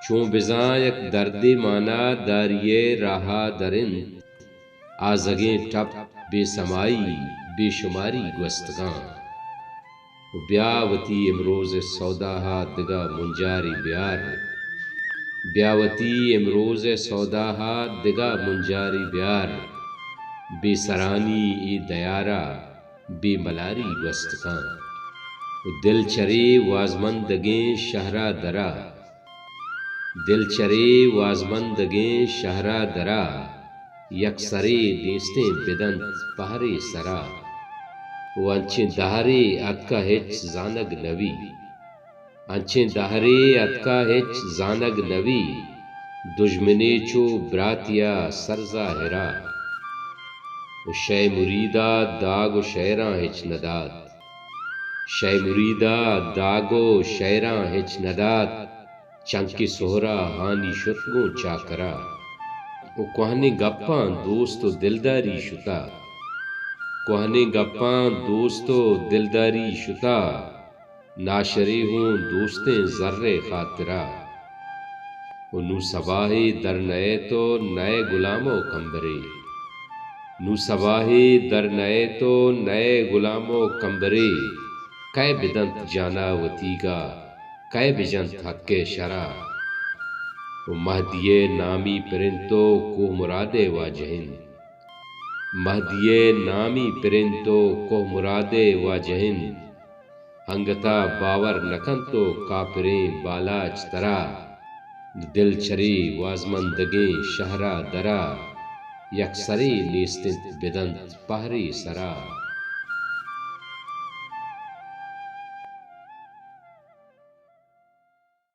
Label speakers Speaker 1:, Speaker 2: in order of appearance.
Speaker 1: چون بزاں یک دردی مانا داریے راہا درند آزگیں ٹپ بے سمائی بے شماری گوستگاں و بیاوتی امروز سوداہا دگا منجاری بیار بیاوتی امروز سوداہا دگا منجاری بیار بے سرانی ای دیارا بے ملاری گوستگاں و دل چرے وازمندگیں شہرا درا دل چرے وازمندگیں شہرا درا یکسرے نیستیں بدنت پہرے سرا وانچیں دہرے اتکا ہچ زانگ نوی انچیں دہرے اتکا ہچ زانگ نوی دشمنے چو براتیا سر ظاہرا و شے مریدا داغ و شیراں ہچ نداد شے مریدا داغ و شیراں ہچ نداد چنکی سہرا ہانی شتگوں چاکرا و کوہنے گپاں دوست و دلداری شتا کوہنے گپاں دوست و دلداری شتا ناشرے ہوں دوستیں ذر خاطرہ و نو صباحِ در نئے تو نئے غلام و کمبرے نو صباحِ در نئے تو نئے غلام و کمبرے کئے بدنت جانا وتیگا کئے بجنت حق شرع و مہدیِ نامی پرنتو کوہ مرادے واجہند مہدیِ نامی پرنتو کوہ مرادے واجہند ہنگتا باور نکن تو کافریں بالاچ ترا دل چرے وازمندگیں شہرا درا یکسرے نیستند بدنت پہرے سرا